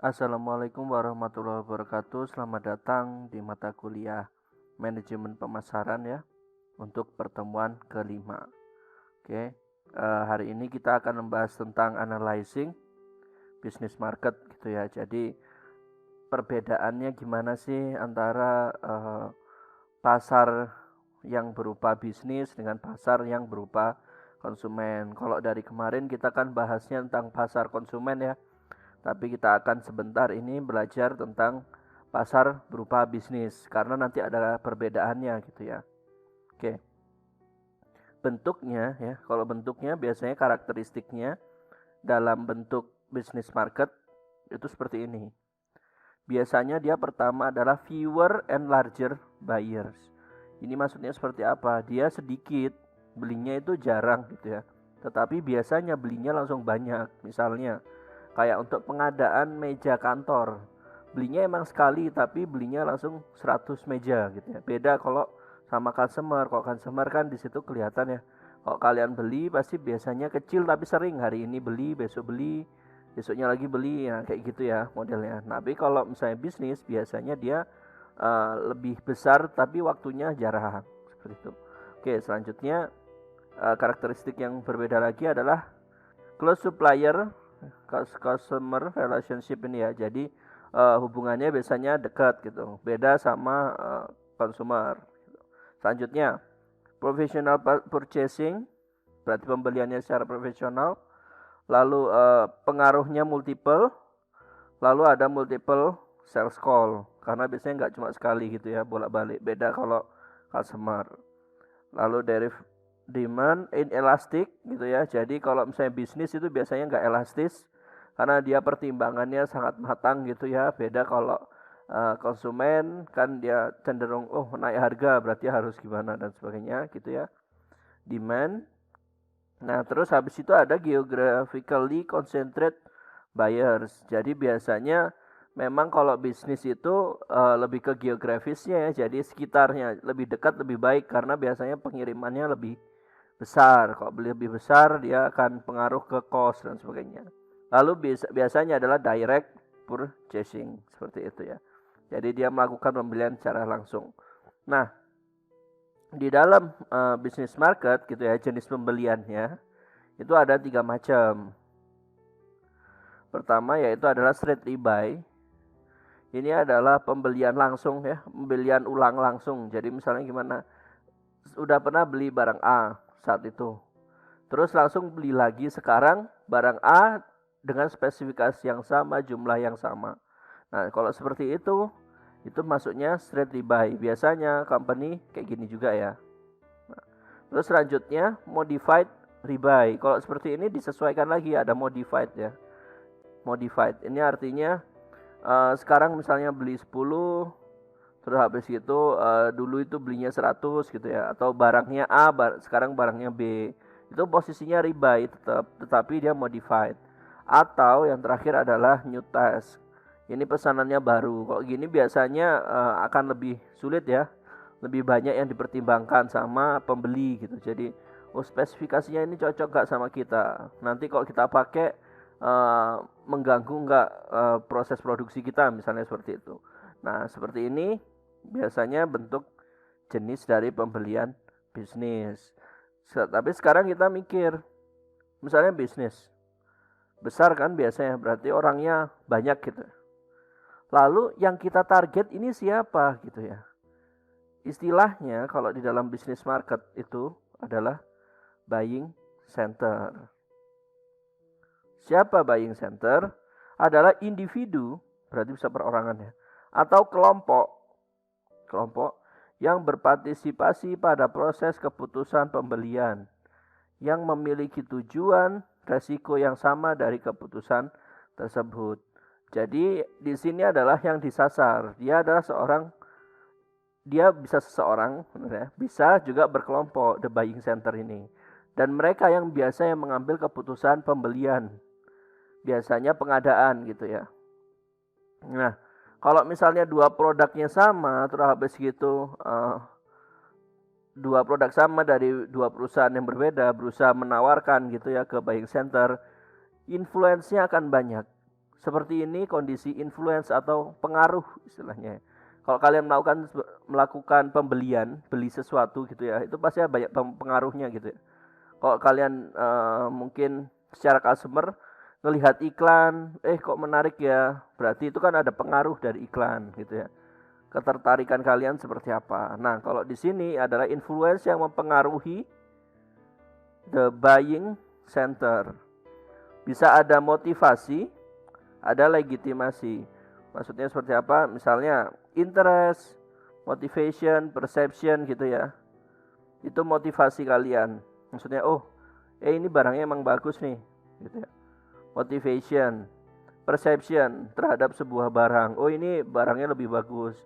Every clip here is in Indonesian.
Assalamualaikum warahmatullahi wabarakatuh. Selamat datang di mata kuliah Manajemen Pemasaran ya, untuk pertemuan kelima. Oke, hari ini kita akan membahas tentang analyzing business market gitu ya. Jadi perbedaannya gimana sih antara pasar yang berupa bisnis dengan pasar yang berupa konsumen. Kalau dari kemarin kita kan bahasnya tentang pasar konsumen ya. Tapi kita akan sebentar ini belajar tentang pasar berupa bisnis karena nanti ada perbedaannya gitu ya. Oke. Bentuknya ya, kalau bentuknya biasanya karakteristiknya dalam bentuk bisnis market itu seperti ini. Biasanya dia pertama adalah fewer and larger buyers. Ini maksudnya seperti apa? Dia sedikit, belinya itu jarang gitu ya. Tetapi biasanya belinya langsung banyak. Misalnya kayak untuk pengadaan meja kantor, belinya emang sekali tapi belinya langsung 100 meja gitu ya. Beda kalau sama customer. Kalau customer kan di situ kelihatan ya. Kalau kalian beli pasti biasanya kecil tapi sering, hari ini beli, besok beli, besoknya lagi beli ya, kayak gitu ya modelnya. Tapi kalau misalnya bisnis biasanya dia lebih besar tapi waktunya jarang seperti itu. Oke, selanjutnya karakteristik yang berbeda lagi adalah close supplier customer relationship ini ya. Jadi hubungannya biasanya dekat gitu. Beda sama consumer. Selanjutnya professional purchasing, berarti pembeliannya secara profesional. Lalu pengaruhnya multiple. Lalu ada multiple sales call karena biasanya nggak cuma sekali gitu ya, bolak-balik. Beda kalau customer. Lalu demand inelastic gitu ya. Jadi kalau misalnya bisnis itu biasanya nggak elastis karena dia pertimbangannya sangat matang gitu ya. Beda kalau konsumen kan dia cenderung naik harga berarti harus gimana dan sebagainya gitu ya. Demand. Nah, terus habis itu ada geographically concentrated buyers. Jadi biasanya memang kalau bisnis itu lebih ke geografisnya ya. Jadi sekitarnya lebih dekat lebih baik karena biasanya pengirimannya lebih besar. Kalau beli lebih besar dia akan pengaruh ke cost dan sebagainya. Lalu biasanya adalah direct purchasing seperti itu ya. Jadi dia melakukan pembelian secara langsung. Nah, di dalam bisnis market gitu ya, jenis pembeliannya itu ada 3 macam. Pertama yaitu adalah straight rebuy. Ini adalah pembelian langsung ya, pembelian ulang langsung. Jadi misalnya gimana? Udah pernah beli barang A saat itu. Terus langsung beli lagi sekarang barang A dengan spesifikasi yang sama, jumlah yang sama. Nah, kalau seperti itu masuknya straight rebuy. Biasanya company kayak gini juga ya. Nah, terus selanjutnya modified rebuy. Kalau seperti ini disesuaikan lagi, ada modified ya. Modified ini artinya sekarang misalnya beli 10, terus habis itu dulu itu belinya 100 gitu ya, atau barangnya A sekarang barangnya B. Itu posisinya rebuy tetapi dia modified. Atau yang terakhir adalah new task. Ini pesanannya baru. Kok gini biasanya akan lebih sulit ya. Lebih banyak yang dipertimbangkan sama pembeli gitu. Jadi spesifikasinya ini cocok gak sama kita. Nanti kalau kita pakai mengganggu nggak proses produksi kita misalnya seperti itu. Nah, seperti ini biasanya bentuk jenis dari pembelian bisnis. Tapi sekarang kita mikir, misalnya bisnis besar kan biasanya berarti orangnya banyak gitu. Lalu yang kita target ini siapa gitu ya. Istilahnya kalau di dalam bisnis market itu adalah buying center. Siapa buying center? Adalah individu, berarti bisa perorangan ya, atau kelompok yang berpartisipasi pada proses keputusan pembelian, yang memiliki tujuan resiko yang sama dari keputusan tersebut. Jadi di sini adalah yang disasar. Dia adalah dia bisa seseorang, ya, bisa juga berkelompok the buying center ini. Dan mereka yang biasa yang mengambil keputusan pembelian. Biasanya pengadaan gitu ya. Nah, kalau misalnya dua produknya sama, terus habis gitu dua produk sama dari dua perusahaan yang berbeda berusaha menawarkan gitu ya ke buying center, influence-nya akan banyak. seperti ini kondisi influence atau pengaruh istilahnya. Kalau kalian melakukan pembelian, beli sesuatu gitu ya, itu pasti banyak pengaruhnya gitu ya. Kalau kalian mungkin secara customer ngelihat iklan, kok menarik ya, berarti itu kan ada pengaruh dari iklan gitu ya. Ketertarikan kalian seperti apa. Nah, kalau di sini adalah influence yang mempengaruhi the buying center. Bisa ada motivasi, ada legitimasi. Maksudnya seperti apa? Misalnya interest, motivation, perception gitu ya. Itu motivasi kalian. Maksudnya ini barangnya emang bagus nih gitu ya. Motivation, perception terhadap sebuah barang. Ini barangnya lebih bagus.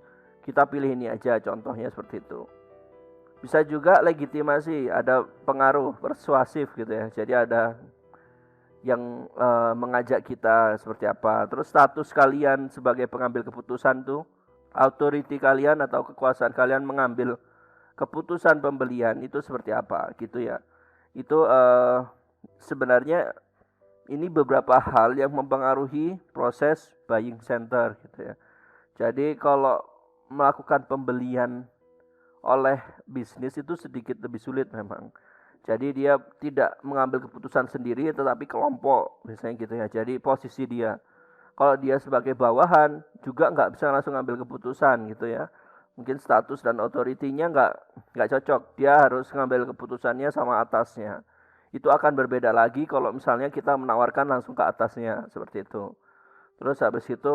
Kita pilih ini aja, contohnya seperti itu. Bisa juga legitimasi, ada pengaruh persuasif gitu ya. Jadi ada yang mengajak kita seperti apa. Terus status kalian sebagai pengambil keputusan tuh, authority kalian atau kekuasaan kalian mengambil keputusan pembelian itu seperti apa gitu ya. Itu sebenarnya ini beberapa hal yang mempengaruhi proses buying center gitu ya. Jadi kalau melakukan pembelian oleh bisnis itu sedikit lebih sulit memang. Jadi dia tidak mengambil keputusan sendiri tetapi kelompok biasanya gitu ya. Jadi posisi dia, kalau dia sebagai bawahan juga nggak bisa langsung ngambil keputusan gitu ya. Mungkin status dan otoritinya nggak cocok. Dia harus ngambil keputusannya sama atasnya. Itu akan berbeda lagi kalau misalnya kita menawarkan langsung ke atasnya seperti itu. Terus habis itu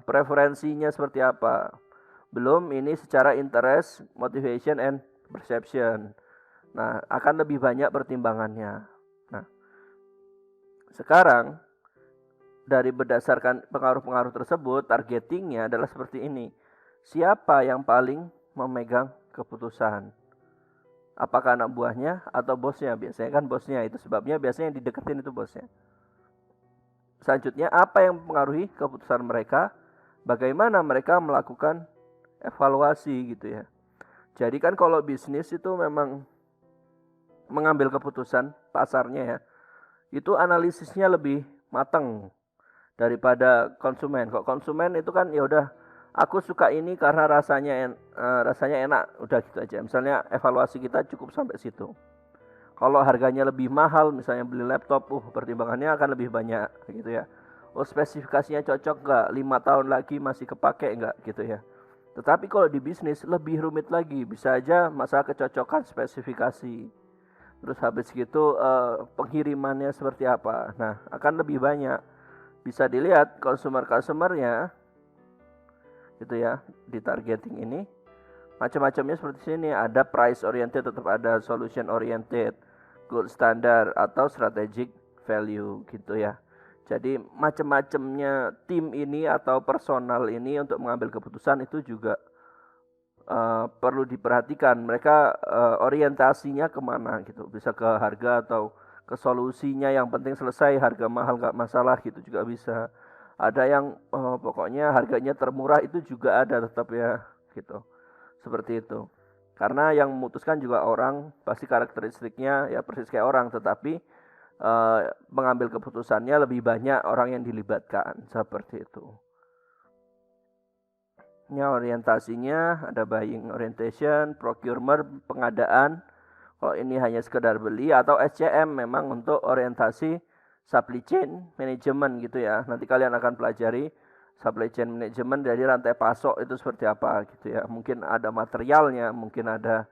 preferensinya seperti apa? Belum ini secara interest, motivation, and perception. Nah, akan lebih banyak pertimbangannya. Nah, sekarang dari berdasarkan pengaruh-pengaruh tersebut, targetingnya adalah seperti ini. Siapa yang paling memegang keputusan? Apakah anak buahnya atau bosnya? Biasanya kan bosnya, itu sebabnya biasanya yang dideketin itu bosnya. Selanjutnya, apa yang mempengaruhi keputusan mereka? Bagaimana mereka melakukan evaluasi gitu ya. Jadi kan kalau bisnis itu memang mengambil keputusan pasarnya ya, itu analisisnya lebih matang daripada konsumen. Kok konsumen itu kan ya udah, aku suka ini karena rasanya enak, udah gitu aja. Misalnya evaluasi kita cukup sampai situ. Kalau harganya lebih mahal, misalnya beli laptop, pertimbangannya akan lebih banyak gitu ya. Spesifikasinya cocok nggak? 5 tahun lagi masih kepake nggak gitu ya. Tetapi kalau di bisnis lebih rumit lagi, bisa aja masalah kecocokan spesifikasi. Terus habis gitu pengirimannya seperti apa. Nah, akan lebih banyak. Bisa dilihat customer-customernya gitu ya, di targeting ini. Macam-macamnya seperti sini, ada price oriented, tetap ada solution oriented, gold standard atau strategic value gitu ya. Jadi macam-macamnya tim ini atau personal ini untuk mengambil keputusan itu juga perlu diperhatikan. Mereka orientasinya kemana gitu. Bisa ke harga atau ke solusinya, yang penting selesai, harga mahal nggak masalah gitu juga bisa. Ada yang pokoknya harganya termurah, itu juga ada tetap ya gitu. Seperti itu. Karena yang memutuskan juga orang, pasti karakteristiknya ya persis kayak orang, tetapi mengambil keputusannya lebih banyak orang yang dilibatkan seperti itu. Ini orientasinya ada buying orientation, procurement, pengadaan. Kalau ini hanya sekedar beli, atau SCM memang untuk orientasi supply chain management gitu ya. Nanti kalian akan pelajari supply chain management dari rantai pasok itu seperti apa gitu ya. Mungkin ada materialnya, mungkin ada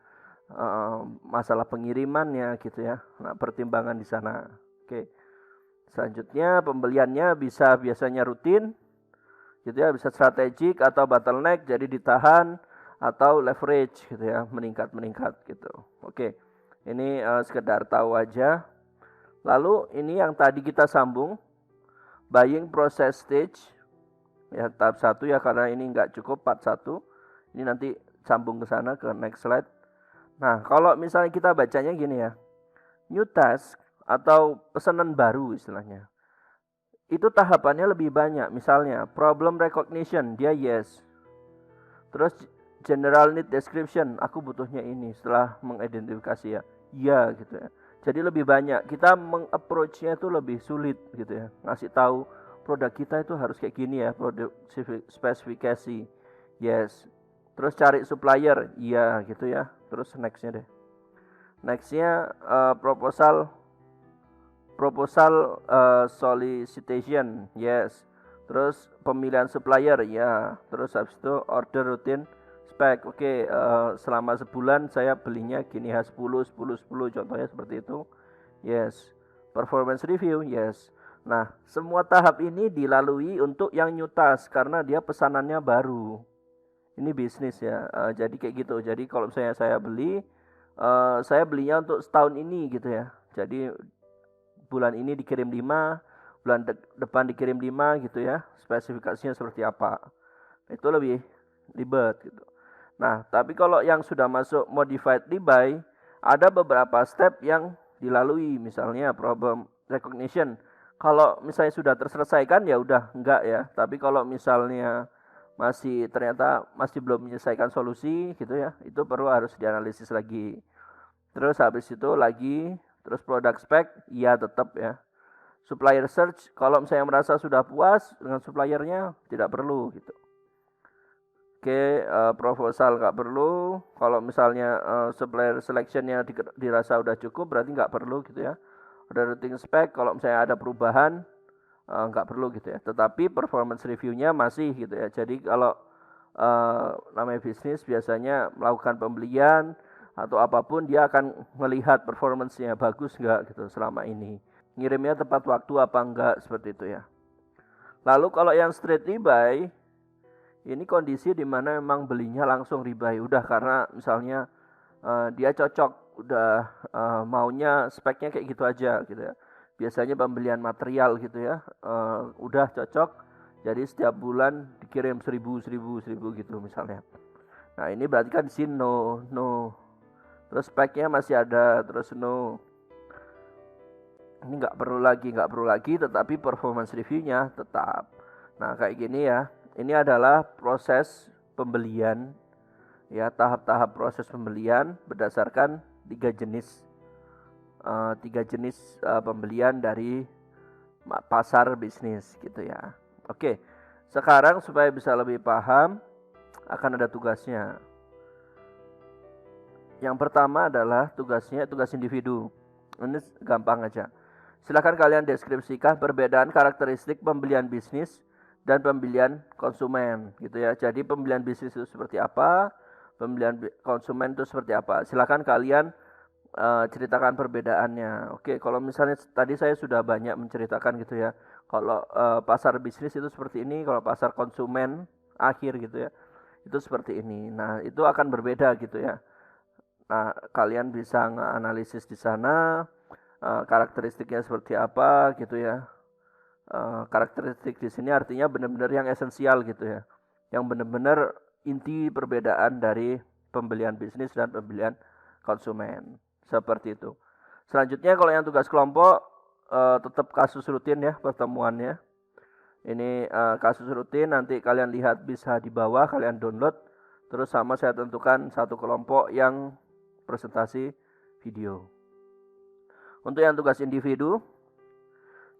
masalah pengirimannya gitu ya. Nah, pertimbangan di sana. Oke. Selanjutnya pembeliannya bisa biasanya rutin gitu ya, bisa strategik atau bottleneck, jadi ditahan, atau leverage gitu ya, meningkat gitu. Oke. Ini sekedar tahu aja. Lalu ini yang tadi kita sambung, buying process stage ya, tahap 1 ya, karena ini nggak cukup part 1. Ini nanti sambung ke sana, ke next slide. Nah, kalau misalnya kita bacanya gini ya, new task atau pesanan baru istilahnya, itu tahapannya lebih banyak. Misalnya problem recognition, dia yes. Terus general need description, aku butuhnya ini, setelah mengidentifikasi ya, iya gitu ya. Jadi lebih banyak, kita mengapproach-nya itu lebih sulit gitu ya, ngasih tahu produk kita itu harus kayak gini ya, produk spesifikasi. Yes. Terus cari supplier, iya gitu ya. Terus nextnya deh. Nextnya proposal solicitation, yes. Terus pemilihan supplier, ya. Terus habis itu order rutin spec. Oke, selama sebulan saya belinya gini ya, 10 10 10 contohnya seperti itu. Yes. Performance review, yes. Nah, semua tahap ini dilalui untuk yang new task karena dia pesanannya baru. Ini bisnis ya. Jadi kayak gitu. Jadi kalau misalnya saya belinya untuk setahun ini gitu ya. Jadi bulan ini dikirim 5, bulan depan dikirim 5 gitu ya. Spesifikasinya seperti apa. Itu lebih ribet gitu. Nah, tapi kalau yang sudah masuk modified rebuy, ada beberapa step yang dilalui. Misalnya problem recognition. Kalau misalnya sudah terselesaikan ya udah enggak ya. Tapi kalau misalnya ternyata masih belum menyelesaikan solusi gitu ya, itu perlu harus dianalisis lagi. Terus habis itu lagi, terus product spec, iya tetap ya. Supplier search, kalau misalnya merasa sudah puas dengan suppliernya, tidak perlu gitu. Oke, proposal nggak perlu. Kalau misalnya supplier selectionnya dirasa udah cukup, berarti nggak perlu gitu ya. Ada routing spec, kalau misalnya ada perubahan, nggak perlu gitu ya. Tetapi performance reviewnya masih gitu ya. Jadi kalau namanya bisnis biasanya melakukan pembelian atau apapun, dia akan melihat performance-nya bagus nggak gitu selama ini. Ngirimnya tepat waktu apa enggak, seperti itu ya. Lalu kalau yang straight rebuy, ini kondisi dimana memang belinya langsung rebuy. Udah karena misalnya dia cocok, udah maunya speknya kayak gitu aja gitu ya. Biasanya pembelian material gitu ya, udah cocok, jadi setiap bulan dikirim 1000 gitu misalnya. Nah ini berarti kan di sini no. Terus speknya masih ada, terus no. Ini nggak perlu lagi, tetapi performance reviewnya tetap. Nah kayak gini ya, ini adalah proses pembelian ya, tahap-tahap proses pembelian berdasarkan tiga jenis pembelian dari pasar bisnis gitu ya. Oke, sekarang supaya bisa lebih paham akan ada tugasnya. Yang pertama adalah tugas individu. Ini gampang aja. Silakan kalian deskripsikan perbedaan karakteristik pembelian bisnis dan pembelian konsumen gitu ya. Jadi pembelian bisnis itu seperti apa, pembelian konsumen itu seperti apa. Silakan kalian ceritakan perbedaannya. Oke, kalau misalnya tadi saya sudah banyak menceritakan gitu ya. Kalau pasar bisnis itu seperti ini, kalau pasar konsumen akhir gitu ya, itu seperti ini. Nah, itu akan berbeda gitu ya. Nah, kalian bisa nganalisis di sana karakteristiknya seperti apa gitu ya. Karakteristik di sini artinya benar-benar yang esensial gitu ya. Yang benar-benar inti perbedaan dari pembelian bisnis dan pembelian konsumen. Seperti itu. Selanjutnya kalau yang tugas kelompok tetap kasus rutin ya pertemuannya. Ini kasus rutin, nanti kalian lihat bisa di bawah, kalian download. Terus sama saya tentukan satu kelompok yang presentasi video. Untuk yang tugas individu,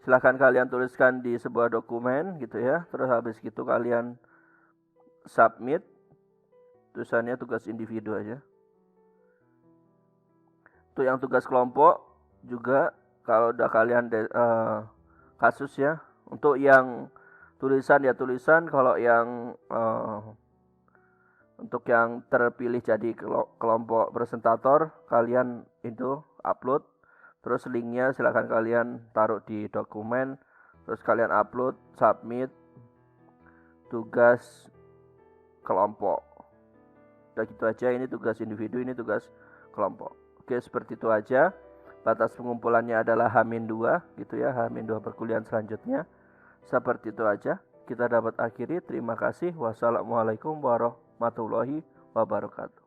silahkan kalian tuliskan di sebuah dokumen gitu ya. Terus habis gitu kalian submit. Tulisannya tugas individu aja. Untuk yang tugas kelompok juga kalau udah kalian kasus ya. Untuk yang tulisan ya tulisan, kalau yang untuk yang terpilih jadi kelompok presentator, kalian itu upload. Terus linknya silahkan kalian taruh di dokumen. Terus kalian upload, submit tugas kelompok. Udah gitu aja, ini tugas individu, ini tugas kelompok. Oke, seperti itu aja. Batas pengumpulannya adalah H-2 gitu ya, H-2 perkuliahan selanjutnya. Seperti itu aja. Kita dapat akhiri. Terima kasih. Wassalamualaikum warahmatullahi wabarakatuh.